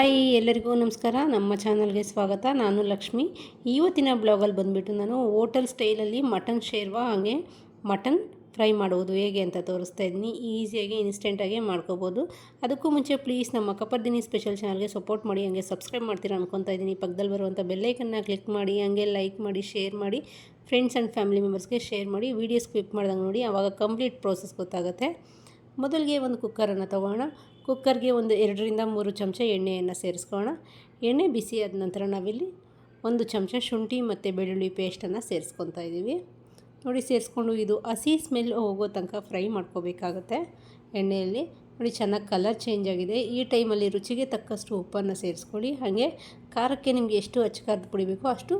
Hi ಎಲ್ಲರಿಗೂ ನಮಸ್ಕಾರ. ನಮ್ಮ ಚಾನಲ್ಗೆ ಸ್ವಾಗತ. ನಾನು ಲಕ್ಷ್ಮಿ. ಇವತ್ತಿನ ಬ್ಲಾಗಲ್ಲಿ ಬಂದುಬಿಟ್ಟು ನಾನು ಹೋಟೆಲ್ ಸ್ಟೈಲಲ್ಲಿ ಮಟನ್ ಶೇರ್ವಾ ಹಾಗೆ ಮಟನ್ ಫ್ರೈ ಮಾಡುವುದು ಹೇಗೆ ಅಂತ ತೋರಿಸ್ತಾ ಇದ್ದೀನಿ. ಈಸಿಯಾಗಿ ಇನ್ಸ್ಟೆಂಟಾಗಿ ಮಾಡ್ಕೋಬೋದು. ಅದಕ್ಕೂ ಮುಂಚೆ ಪ್ಲೀಸ್ ನಮ್ಮ ಕಪ್ಪರ್ದಿನಿ ಸ್ಪೆಷಲ್ ಚಾನಲ್ಗೆ ಸಪೋರ್ಟ್ ಮಾಡಿ, ಹಾಗೆ ಸಬ್ಸ್ಕ್ರೈಬ್ ಮಾಡ್ತೀರಾ ಅನ್ಕೊತಾ ಇದ್ದೀನಿ. ಪಕ್ಕದಲ್ಲಿ ಬರುವಂಥ ಬೆಲ್ಲೈಕನ್ನ ಕ್ಲಿಕ್ ಮಾಡಿ, ಹಾಗೆ ಲೈಕ್ ಮಾಡಿ, ಶೇರ್ ಮಾಡಿ, ಫ್ರೆಂಡ್ಸ್ ಆ್ಯಂಡ್ ಫ್ಯಾಮಿಲಿ ಮೆಂಬರ್ಸ್ಗೆ ಶೇರ್ ಮಾಡಿ, ವೀಡಿಯೋ ಸ್ಕಿಪ್ ಮಾಡ್ದಂಗೆ ನೋಡಿ, ಆವಾಗ ಕಂಪ್ಲೀಟ್ ಪ್ರೋಸೆಸ್ ಗೊತ್ತಾಗುತ್ತೆ. ಮೊದಲಿಗೆ ಒಂದು ಕುಕ್ಕರನ್ನು ತೊಗೋಣ. ಕುಕ್ಕರ್ಗೆ ಒಂದು 2ರಿಂದ 3 ಚಮಚ ಎಣ್ಣೆಯನ್ನು ಸೇರಿಸ್ಕೊಳ್ಳೋಣ. ಎಣ್ಣೆ ಬಿಸಿ ಆದ ನಂತರ ನಾವಿಲ್ಲಿ 1 ಚಮಚ ಶುಂಠಿ ಮತ್ತು ಬೆಳ್ಳುಳ್ಳಿ ಪೇಸ್ಟನ್ನು ಸೇರಿಸ್ಕೊತಾ ಇದ್ದೀವಿ. ನೋಡಿ, ಸೇರಿಸ್ಕೊಂಡು ಇದು ಹಸಿ ಸ್ಮೆಲ್ ಹೋಗೋ ತನಕ ಫ್ರೈ ಮಾಡ್ಕೋಬೇಕಾಗತ್ತೆ ಎಣ್ಣೆಯಲ್ಲಿ. ನೋಡಿ, ಚೆನ್ನಾಗಿ ಕಲರ್ ಚೇಂಜ್ ಆಗಿದೆ. ಈ ಟೈಮಲ್ಲಿ ರುಚಿಗೆ ತಕ್ಕಷ್ಟು ಉಪ್ಪನ್ನು ಸೇರಿಸ್ಕೊಳ್ಳಿ. ಹಾಗೆ ಖಾರಕ್ಕೆ ನಿಮಗೆ ಎಷ್ಟು ಅಚ್ಚಕಾರದ ಪುಡಿ ಬೇಕೋ ಅಷ್ಟು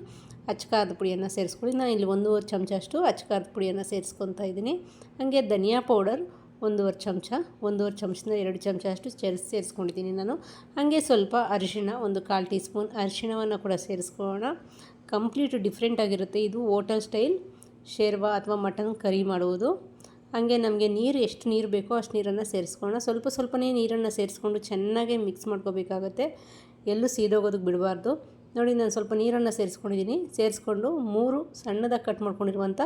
ಅಚ್ಚಕಾರದ ಪುಡಿಯನ್ನು ಸೇರಿಸ್ಕೊಳ್ಳಿ. ನಾನು ಇಲ್ಲಿ 1.5 ಚಮಚ ಅಷ್ಟು ಅಚ್ಚಕಾರದ ಪುಡಿಯನ್ನು ಸೇರಿಸ್ಕೊತಾ ಇದ್ದೀನಿ. ಹಾಗೆ ಧನಿಯಾ ಪೌಡರ್ 1.5 ಚಮಚ, 1.5 ಚಮಚದಿಂದ 2 ಚಮಚ ಅಷ್ಟು ಸೇರಿಸ್ಕೊಂಡಿದ್ದೀನಿ ನಾನು. ಹಾಗೆ ಸ್ವಲ್ಪ ಅರಿಶಿಣ, 1/4 ಟೀ ಸ್ಪೂನ್ ಅರಿಶಿಣವನ್ನು ಕೂಡ ಸೇರಿಸ್ಕೊಳ್ಳೋಣ. ಕಂಪ್ಲೀಟ್ ಡಿಫ್ರೆಂಟ್ ಆಗಿರುತ್ತೆ ಇದು ಹೋಟೆಲ್ ಸ್ಟೈಲ್ ಶೇರ್ವಾ ಅಥವಾ ಮಟನ್ ಕರಿ ಮಾಡುವುದು. ಹಾಗೆ ನಮಗೆ ಎಷ್ಟು ನೀರು ಬೇಕೋ ಅಷ್ಟು ನೀರನ್ನು ಸೇರಿಸ್ಕೊಳ್ಳೋಣ. ಸ್ವಲ್ಪನೇ ನೀರನ್ನು ಸೇರಿಸ್ಕೊಂಡು ಚೆನ್ನಾಗಿ ಮಿಕ್ಸ್ ಮಾಡ್ಕೋಬೇಕಾಗತ್ತೆ. ಎಲ್ಲೂ ಸೀದೋಗೋದಕ್ಕೆ ಬಿಡಬಾರ್ದು. ನೋಡಿ, ನಾನು ಸ್ವಲ್ಪ ನೀರನ್ನು ಸೇರಿಸ್ಕೊಂಡಿದ್ದೀನಿ. ಸೇರಿಸ್ಕೊಂಡು 3 ಸಣ್ಣದಾಗಿ ಕಟ್ ಮಾಡ್ಕೊಂಡಿರುವಂಥ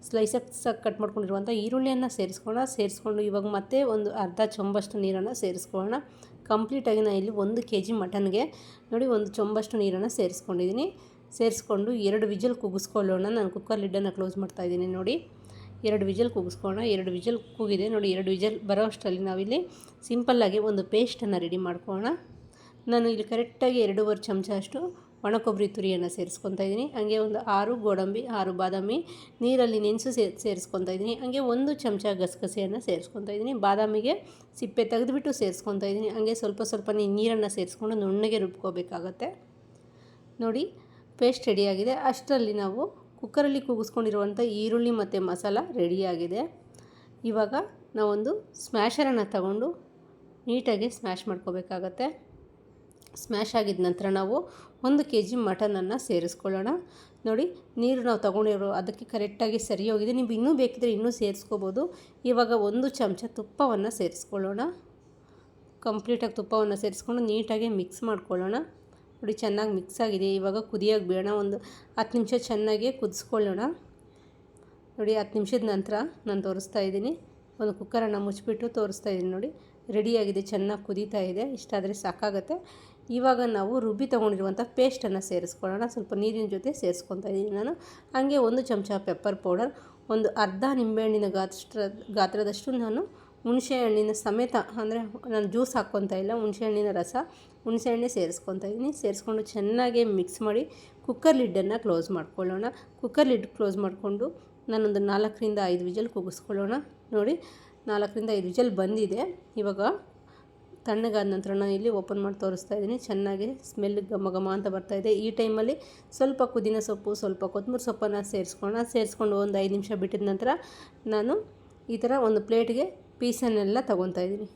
ಸ್ಲೈಸಸ್ಸಾಗಿ ಕಟ್ ಮಾಡ್ಕೊಂಡಿರುವಂಥ ಈರುಳ್ಳಿಯನ್ನು ಸೇರಿಸ್ಕೊಂಡು ಇವಾಗ ಮತ್ತೆ ಒಂದು ಅರ್ಧ ಚೊಂಬಷ್ಟು ನೀರನ್ನು ಸೇರಿಸ್ಕೊಳ್ಳೋಣ. ಕಂಪ್ಲೀಟಾಗಿ ನಾನು ಇಲ್ಲಿ 1 kg ಮಟನ್ಗೆ ನೋಡಿ 1 ಚೊಂಬಷ್ಟು ನೀರನ್ನು ಸೇರಿಸ್ಕೊಂಡಿದ್ದೀನಿ. ಸೇರಿಸ್ಕೊಂಡು 2 ವಿಜಲ್ ಕೂಗಿಸ್ಕೊಳ್ಳೋಣ. ನಾನು ಕುಕ್ಕರ್ ಲಿಡ್ಡನ್ನು ಕ್ಲೋಸ್ ಮಾಡ್ತಾಯಿದ್ದೀನಿ. ನೋಡಿ, 2 ವಿಜಲ್ ಕೂಗಿಸ್ಕೊಳ್ಳೋಣ. 2 ವಿಜಲ್ ಕೂಗಿದೆ ನೋಡಿ. 2 ವಿಜಲ್ ಬರೋ ಅಷ್ಟರಲ್ಲಿ ನಾವಿಲ್ಲಿ ಸಿಂಪಲ್ಲಾಗಿ ಒಂದು ಪೇಸ್ಟನ್ನು ರೆಡಿ ಮಾಡ್ಕೊಳ್ಳೋಣ. ನಾನು ಇಲ್ಲಿ ಕರೆಕ್ಟಾಗಿ 2.5 ಚಮಚ ಅಷ್ಟು ಒಣ ಕೊಬ್ಬರಿ ತುರಿಯನ್ನು ಸೇರಿಸ್ಕೊತಾ ಇದ್ದೀನಿ. ಹಾಗೆ ಒಂದು 6 ಗೋಡಂಬಿ, 6 ಬಾದಾಮಿ ನೀರಲ್ಲಿ ನೆನೆಸು ಸೇರಿಸ್ಕೊತಾ ಇದ್ದೀನಿ. ಹಾಗೆ 1 ಚಮಚ ಗಸಗಸೆಯನ್ನು ಸೇರಿಸ್ಕೊತಾ ಇದ್ದೀನಿ. ಬಾದಾಮಿಗೆ ಸಿಪ್ಪೆ ತೆಗೆದುಬಿಟ್ಟು ಸೇರಿಸ್ಕೊತಾ ಇದ್ದೀನಿ. ಹಾಗೆ ಸ್ವಲ್ಪನೇ ನೀರನ್ನು ಸೇರಿಸ್ಕೊಂಡು ನುಣ್ಣಗೆ ರುಬ್ಕೋಬೇಕಾಗತ್ತೆ. ನೋಡಿ, ಪೇಸ್ಟ್ ರೆಡಿಯಾಗಿದೆ. ಅಷ್ಟರಲ್ಲಿ ನಾವು ಕುಕ್ಕರಲ್ಲಿ ಕೂಗಿಸ್ಕೊಂಡಿರುವಂಥ ಈರುಳ್ಳಿ ಮತ್ತು ಮಸಾಲ ರೆಡಿಯಾಗಿದೆ. ಇವಾಗ ನಾವೊಂದು ಸ್ಮ್ಯಾಶರನ್ನು ತಗೊಂಡು ನೀಟಾಗಿ ಸ್ಮ್ಯಾಶ್ ಮಾಡ್ಕೋಬೇಕಾಗತ್ತೆ. ಸ್ಮ್ಯಾಶ್ ಆಗಿದ ನಂತರ ನಾವು 1 kg ಮಟನನ್ನು ಸೇರಿಸ್ಕೊಳ್ಳೋಣ. ನೋಡಿ, ನೀರು ನಾವು ತೊಗೊಂಡಿರೋ ಅದಕ್ಕೆ ಕರೆಕ್ಟಾಗಿ ಸರಿ ಹೋಗಿದೆ. ನೀವು ಇನ್ನೂ ಬೇಕಿದ್ರೆ ಇನ್ನೂ ಸೇರಿಸ್ಕೋಬೋದು. ಇವಾಗ 1 ಚಮಚ ತುಪ್ಪವನ್ನು ಸೇರಿಸ್ಕೊಳ್ಳೋಣ. ಕಂಪ್ಲೀಟಾಗಿ ತುಪ್ಪವನ್ನು ಸೇರಿಸ್ಕೊಂಡು ನೀಟಾಗಿ ಮಿಕ್ಸ್ ಮಾಡ್ಕೊಳ್ಳೋಣ. ನೋಡಿ, ಚೆನ್ನಾಗಿ ಮಿಕ್ಸ್ ಆಗಿದೆ. ಇವಾಗ ಕುದಿಯೋಕ್ಕೆ ಬೇಡ. ಒಂದು 10 ನಿಮಿಷ ಚೆನ್ನಾಗಿ ಕುದಿಸ್ಕೊಳ್ಳೋಣ. ನೋಡಿ, 10 ನಿಮಿಷದ ನಂತರ ನಾನು ತೋರಿಸ್ತಾ ಇದ್ದೀನಿ. ಒಂದು ಕುಕ್ಕರನ್ನು ಮುಚ್ಚಿಬಿಟ್ಟು ತೋರಿಸ್ತಾ ಇದ್ದೀನಿ. ನೋಡಿ, ರೆಡಿಯಾಗಿದೆ, ಚೆನ್ನಾಗಿ ಕುದೀತಾ ಇದೆ. ಇಷ್ಟಾದರೆ ಸಾಕಾಗುತ್ತೆ. ಇವಾಗ ನಾವು ರುಬ್ಬಿ ತೊಗೊಂಡಿರುವಂಥ ಪೇಸ್ಟನ್ನು ಸೇರಿಸ್ಕೊಳ್ಳೋಣ. ಸ್ವಲ್ಪ ನೀರಿನ ಜೊತೆ ಸೇರಿಸ್ಕೊತಾ ಇದ್ದೀನಿ ನಾನು. ಹಾಗೆ 1 ಚಮಚ ಪೆಪ್ಪರ್ ಪೌಡರ್, ಒಂದು ಅರ್ಧ ನಿಂಬೆಹಣ್ಣಿನ ಗಾತ್ರದಷ್ಟು ನಾನು ಹುಣಸೆ ಹಣ್ಣಿನ ಸಮೇತ, ಅಂದರೆ ನಾನು ಜ್ಯೂಸ್ ಹಾಕ್ಕೊತಾ ಇಲ್ಲ, ಹುಣಸೆಹಣ್ಣಿನ ರಸ, ಹುಣಸೆಹಣ್ಣೆ ಸೇರಿಸ್ಕೊತಾ ಇದ್ದೀನಿ. ಸೇರಿಸ್ಕೊಂಡು ಚೆನ್ನಾಗಿ ಮಿಕ್ಸ್ ಮಾಡಿ ಕುಕ್ಕರ್ ಲಿಡ್ಡನ್ನು ಕ್ಲೋಸ್ ಮಾಡ್ಕೊಳ್ಳೋಣ. ಕುಕ್ಕರ್ ಲಿಡ್ ಕ್ಲೋಸ್ ಮಾಡಿಕೊಂಡು ನಾನೊಂದು 4ರಿಂದ 5 ವಿಜಲ್ ಕೂಗಿಸ್ಕೊಳ್ಳೋಣ. ನೋಡಿ, 4ರಿಂದ 5 ವಿಜಲ್ ಬಂದಿದೆ. ಇವಾಗ ತಣ್ಣಗಾದ ನಂತರ ನಾನು ಇಲ್ಲಿ ಓಪನ್ ಮಾಡಿ ತೋರಿಸ್ತಾ ಇದ್ದೀನಿ. ಚೆನ್ನಾಗಿ ಸ್ಮೆಲ್ ಘಮ ಅಂತ ಬರ್ತಾಯಿದೆ. ಈ ಟೈಮಲ್ಲಿ ಸ್ವಲ್ಪ ಪುದೀನ ಸೊಪ್ಪು, ಸ್ವಲ್ಪ ಕೊತ್ತಂಬರಿ ಸೊಪ್ಪನ್ನು ಸೇರಿಸ್ಕೊಂಡು ಒಂದು 5 ನಿಮಿಷ ಬಿಟ್ಟಿದ ನಂತರ ನಾನು ಈ ಥರ ಒಂದು ಪ್ಲೇಟ್ಗೆ ಪೀಸನ್ನೆಲ್ಲ ತೊಗೊತಾ ಇದ್ದೀನಿ.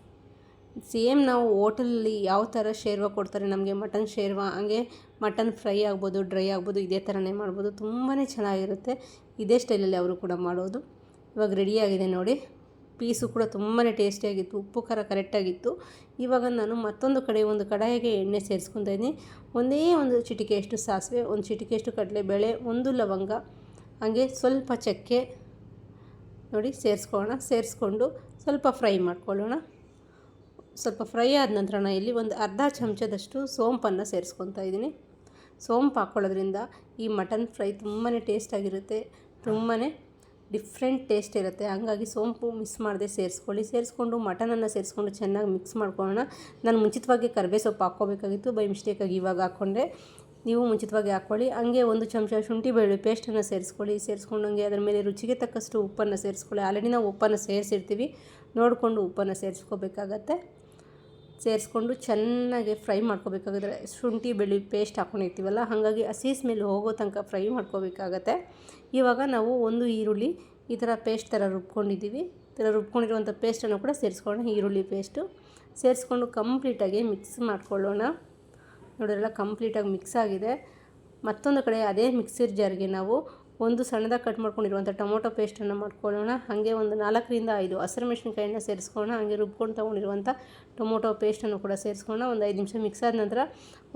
ಸೇಮ್ ನಾವು ಹೋಟೆಲಲ್ಲಿ ಯಾವ ಥರ ಶೇರ್ವಾ ಕೊಡ್ತಾರೆ ನಮಗೆ ಮಟನ್ ಶೇರ್ವಾ, ಹಾಗೆ ಮಟನ್ ಫ್ರೈ ಆಗ್ಬೋದು, ಡ್ರೈ ಆಗ್ಬೋದು, ಇದೇ ಥರನೇ ಮಾಡ್ಬೋದು. ತುಂಬಾ ಚೆನ್ನಾಗಿರುತ್ತೆ. ಇದೇ ಸ್ಟೈಲಲ್ಲಿ ಅವರು ಕೂಡ ಮಾಡೋದು. ಇವಾಗ ರೆಡಿಯಾಗಿದೆ ನೋಡಿ. ಪೀಸು ಕೂಡ ತುಂಬಾ ಟೇಸ್ಟಿಯಾಗಿತ್ತು. ಉಪ್ಪು ಖಾರ ಕರೆಕ್ಟಾಗಿತ್ತು. ಇವಾಗ ನಾನು ಮತ್ತೊಂದು ಕಡೆ ಒಂದು ಕಡಾಯಿಗೆ ಎಣ್ಣೆ ಸೇರಿಸ್ಕೊತಾ ಇದ್ದೀನಿ. ಒಂದು ಚಿಟಿಕೆಯಷ್ಟು ಸಾಸಿವೆ, 1 ಚಿಟಿಕೆಯಷ್ಟು ಕಡಲೆಬೇಳೆ, 1 ಲವಂಗ, ಹಾಗೆ ಸ್ವಲ್ಪ ಚಕ್ಕೆ ನೋಡಿ ಸೇರಿಸ್ಕೊಂಡು ಸ್ವಲ್ಪ ಫ್ರೈ ಮಾಡ್ಕೊಳ್ಳೋಣ. ಸ್ವಲ್ಪ ಫ್ರೈ ಆದ ನಂತರ ನಾನು ಇಲ್ಲಿ ಒಂದು ಅರ್ಧ ಚಮಚದಷ್ಟು ಸೋಂಪನ್ನು ಸೇರಿಸ್ಕೊತಾ ಇದ್ದೀನಿ. ಸೋಂಪು ಹಾಕ್ಕೊಳ್ಳೋದ್ರಿಂದ ಈ ಮಟನ್ ಫ್ರೈ ತುಂಬಾ ಟೇಸ್ಟಾಗಿರುತ್ತೆ, ತುಂಬಾ ಡಿಫ್ರೆಂಟ್ ಟೇಸ್ಟ್ ಇರುತ್ತೆ. ಹಾಗಾಗಿ ಸೋಂಪು ಮಿಸ್ ಮಾಡದೆ ಸೇರಿಸ್ಕೊಂಡು ಮಟನನ್ನು ಸೇರಿಸ್ಕೊಂಡು ಚೆನ್ನಾಗಿ ಮಿಕ್ಸ್ ಮಾಡ್ಕೊಳ್ಳೋಣ. ನಾನು ಮುಂಚಿತವಾಗಿ ಕರಿಬೇವು ಸೊಪ್ಪು ಹಾಕ್ಕೋಬೇಕಾಗಿತ್ತು, ಬೈ ಮಿಸ್ಟೇಕಾಗಿ ಇವಾಗ ಹಾಕ್ಕೊಂಡೆ. ನೀವು ಮುಂಚಿತವಾಗಿ ಹಾಕ್ಕೊಳ್ಳಿ. ಹಾಗೆ 1 ಚಮಚ ಶುಂಠಿ ಬೆಳ್ಳುಳ್ಳಿ ಪೇಸ್ಟನ್ನು ಸೇರಿಸ್ಕೊಂಡು ಹಾಗೆ ಅದರ ಮೇಲೆ ರುಚಿಗೆ ತಕ್ಕಷ್ಟು ಉಪ್ಪನ್ನು ಸೇರಿಸ್ಕೊಳ್ಳಿ. ಆಲ್ರೆಡಿ ನಾವು ಉಪ್ಪನ್ನು ಸೇರಿಸಿರ್ತೀವಿ, ನೋಡಿಕೊಂಡು ಉಪ್ಪನ್ನು ಸೇರಿಸ್ಕೋಬೇಕಾಗತ್ತೆ. ಸೇರಿಸ್ಕೊಂಡು ಚೆನ್ನಾಗಿ ಫ್ರೈ ಮಾಡ್ಕೋಬೇಕಾಗುತ್ತೆ. ಶುಂಠಿ ಬೆಳ್ಳುಳ್ಳಿ ಪೇಸ್ಟ್ ಹಾಕ್ಕೊಂಡಿರ್ತೀವಲ್ಲ, ಹಾಗಾಗಿ ಹಸಿ ಸ್ಮೆಲ್ ಹೋಗೋ ತನಕ ಫ್ರೈ ಮಾಡ್ಕೋಬೇಕಾಗತ್ತೆ. ಇವಾಗ ನಾವು 1 ಈರುಳ್ಳಿ ಈ ಥರ ಪೇಸ್ಟ್ ಥರ ರುಬ್ಕೊಂಡಿದ್ದೀವಿ. ಈ ಥರ ರುಬ್ಕೊಂಡಿರುವಂಥ ಪೇಸ್ಟನ್ನು ಕೂಡ ಸೇರಿಸ್ಕೊಳ್ಳೋಣ. ಈರುಳ್ಳಿ ಪೇಸ್ಟು ಸೇರಿಸ್ಕೊಂಡು ಕಂಪ್ಲೀಟಾಗಿ ಮಿಕ್ಸ್ ಮಾಡ್ಕೊಳ್ಳೋಣ. ನೋಡಿರಲ್ಲ, ಕಂಪ್ಲೀಟಾಗಿ ಮಿಕ್ಸ್ ಆಗಿದೆ. ಮತ್ತೊಂದು ಕಡೆ ಅದೇ ಮಿಕ್ಸರ್ ಜಾರ್ಗೆ ನಾವು ಒಂದು ಸಣ್ಣದಾಗಿ ಕಟ್ ಮಾಡ್ಕೊಂಡಿರುವಂಥ ಟೊಮೊಟೊ ಪೇಸ್ಟನ್ನು ಮಾಡ್ಕೊಳ್ಳೋಣ. ಹಾಗೆ ಒಂದು 4ರಿಂದ 5 ಹಸಿರು ಮೆಣಸಿನ್ಕಾಯಿನ ಸೇರಿಸ್ಕೊಳ್ಳೋಣ. ಹಾಗೆ ರುಬ್ಕೊಂಡು ತೊಗೊಂಡಿರುವಂಥ ಟೊಮೊಟೊ ಪೇಸ್ಟನ್ನು ಕೂಡ ಸೇರಿಸ್ಕೊಳ್ಳೋಣ. ಒಂದು 5 ನಿಮಿಷ ಮಿಕ್ಸ್ ಆದ ನಂತರ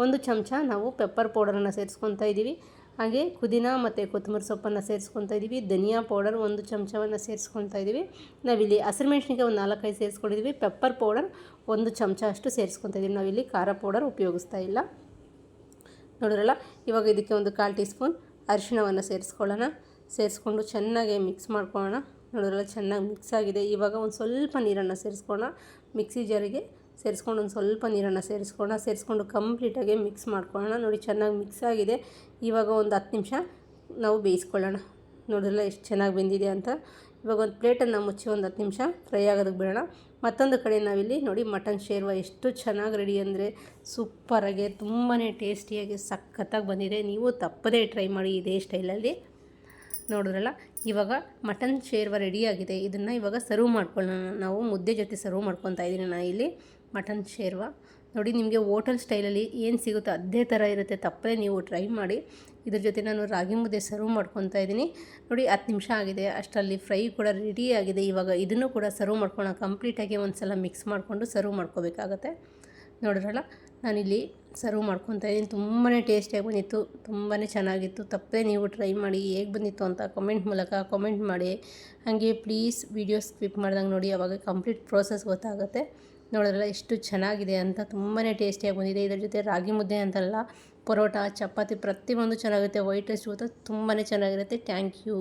1 ಚಮಚ ನಾವು ಪೆಪ್ಪರ್ ಪೌಡರನ್ನು ಸೇರಿಸ್ಕೊತಾ ಇದ್ದೀವಿ. ಹಾಗೆ ಪುದೀನ ಮತ್ತು ಕೊತ್ತಂಬರಿ ಸೊಪ್ಪನ್ನು ಸೇರಿಸ್ಕೊತಾ ಇದ್ದೀವಿ. ಧನಿಯಾ ಪೌಡರ್ 1 ಚಮಚವನ್ನು ಸೇರಿಸ್ಕೊತಾ ಇದ್ದೀವಿ. ನಾವಿಲ್ಲಿ ಹಸಿರು ಮೆಣಸಿನ್ಕಾಯಿ ಒಂದು 4-5 ಸೇರಿಸ್ಕೊಂಡಿದ್ದೀವಿ. ಪೆಪ್ಪರ್ ಪೌಡರ್ 1 ಚಮಚ ಅಷ್ಟು ಸೇರಿಸ್ಕೊತಾ ಇದ್ದೀವಿ. ನಾವಿಲ್ಲಿ ಖಾರ ಪೌಡರ್ ಉಪಯೋಗಿಸ್ತಾ ಇಲ್ಲ. ನೋಡಿರಲ್ಲ, ಇವಾಗ ಇದಕ್ಕೆ ಒಂದು 1/4 ಟೀ ಸ್ಪೂನ್ ಅರಿಶಿಣವನ್ನು ಸೇರಿಸ್ಕೊಳ್ಳೋಣ. ಸೇರಿಸ್ಕೊಂಡು ಚೆನ್ನಾಗಿ ಮಿಕ್ಸ್ ಮಾಡ್ಕೊಳ್ಳೋಣ. ನೋಡಿರಲ್ಲ, ಚೆನ್ನಾಗಿ ಮಿಕ್ಸ್ ಆಗಿದೆ. ಇವಾಗ ಒಂದು ಸ್ವಲ್ಪ ನೀರನ್ನು ಸೇರಿಸ್ಕೊಳ್ಳೋಣ. ಮಿಕ್ಸಿ ಜಾರಿಗೆ ಸೇರಿಸ್ಕೊಂಡು ಒಂದು ಸ್ವಲ್ಪ ನೀರನ್ನು ಸೇರಿಸ್ಕೊಂಡು ಕಂಪ್ಲೀಟಾಗಿ ಮಿಕ್ಸ್ ಮಾಡ್ಕೊಳ್ಳೋಣ. ನೋಡಿ, ಚೆನ್ನಾಗಿ ಮಿಕ್ಸ್ ಆಗಿದೆ. ಇವಾಗ ಒಂದು 10 ನಿಮಿಷ ನಾವು ಬೇಯಿಸ್ಕೊಳ್ಳೋಣ. ನೋಡಿರಲ್ಲ ಎಷ್ಟು ಚೆನ್ನಾಗಿ ಬೆಂದಿದೆ ಅಂತ. ಇವಾಗ ಒಂದು ಪ್ಲೇಟನ್ನು ಮುಚ್ಚಿ ಒಂದು 10 ನಿಮಿಷ ಫ್ರೈ ಆಗೋದಕ್ಕೆ ಬಿಡೋಣ. ಮತ್ತೊಂದು ಕಡೆ ನಾವಿಲ್ಲಿ ನೋಡಿ ಮಟನ್ ಶೇರ್ವಾ ಎಷ್ಟು ಚೆನ್ನಾಗಿ ರೆಡಿ ಅಂದರೆ ಸೂಪರಾಗಿ ತುಂಬಾ ಟೇಸ್ಟಿಯಾಗಿ ಸಖತ್ತಾಗಿ ಬಂದಿದೆ. ನೀವು ತಪ್ಪದೇ ಟ್ರೈ ಮಾಡಿ ಇದೇ ಸ್ಟೈಲಲ್ಲಿ. ನೋಡಿದ್ರಲ್ಲ, ಇವಾಗ ಮಟನ್ ಶೇರ್ವಾ ರೆಡಿಯಾಗಿದೆ. ಇದನ್ನು ಇವಾಗ ಸರ್ವ್ ಮಾಡ್ಕೊಳ್ಳೋಣ. ನಾವು ಮುದ್ದೆ ಜೊತೆ ಸರ್ವ್ ಮಾಡ್ಕೊತಾ ಇದ್ದೀನಿ ನಾನು ಇಲ್ಲಿ ಮಟನ್ ಶೇರ್ವಾ. ನೋಡಿ, ನಿಮಗೆ ಹೋಟೆಲ್ ಸ್ಟೈಲಲ್ಲಿ ಏನು ಸಿಗುತ್ತೋ ಅದೇ ಥರ ಇರುತ್ತೆ. ತಪ್ಪದೇ ನೀವು ಟ್ರೈ ಮಾಡಿ. ಇದ್ರ ಜೊತೆ ನಾನು ರಾಗಿ ಮುದ್ದೆ ಸರ್ವ್ ಮಾಡ್ಕೊತಾ ಇದ್ದೀನಿ. ನೋಡಿ, 10 ನಿಮಿಷ ಆಗಿದೆ. ಅಷ್ಟರಲ್ಲಿ ಫ್ರೈ ಕೂಡ ರೆಡಿ ಆಗಿದೆ. ಇವಾಗ ಇದನ್ನು ಕೂಡ ಸರ್ವ್ ಮಾಡ್ಕೊಳ್ಳೋಣ. ಕಂಪ್ಲೀಟಾಗಿ ಒಂದು ಸಲ ಮಿಕ್ಸ್ ಮಾಡಿಕೊಂಡು ಸರ್ವ್ ಮಾಡ್ಕೋಬೇಕಾಗತ್ತೆ. ನೋಡಿದ್ರಲ್ಲ, ನಾನಿಲ್ಲಿ ಸರ್ವ್ ಮಾಡ್ಕೊತಾ ಇದ್ದೀನಿ. ತುಂಬಾ ಟೇಸ್ಟಿಯಾಗಿ ಬಂದಿತ್ತು, ತುಂಬಾ ಚೆನ್ನಾಗಿತ್ತು. ತಪ್ಪದೇ ನೀವು ಟ್ರೈ ಮಾಡಿ. ಹೇಗೆ ಬಂದಿತ್ತು ಅಂತ ಕಮೆಂಟ್ ಮೂಲಕ ಕಮೆಂಟ್ ಮಾಡಿ. ಹಾಗೆ ಪ್ಲೀಸ್ ವಿಡಿಯೋ ಸ್ಕಿಪ್ ಮಾಡ್ದಂಗೆ ನೋಡಿ, ಆವಾಗ ಕಂಪ್ಲೀಟ್ ಪ್ರೋಸೆಸ್ ಗೊತ್ತಾಗುತ್ತೆ. ನೋಡಿದ್ರಲ್ಲ ಎಷ್ಟು ಚೆನ್ನಾಗಿದೆ ಅಂತ. ತುಂಬಾ ಟೇಸ್ಟಿಯಾಗಿ ಬಂದಿದೆ. ಇದರ ಜೊತೆ ರಾಗಿ ಮುದ್ದೆ ಅಂತಲ್ಲ, ಪರೋಟ, ಚಪಾತಿ ಪ್ರತಿಯೊಂದು ಚೆನ್ನಾಗಿರುತ್ತೆ. ವೈಟ್ ರೈಸ್ ಜೊತೆ ತುಂಬಾ ಚೆನ್ನಾಗಿರುತ್ತೆ. Thank you.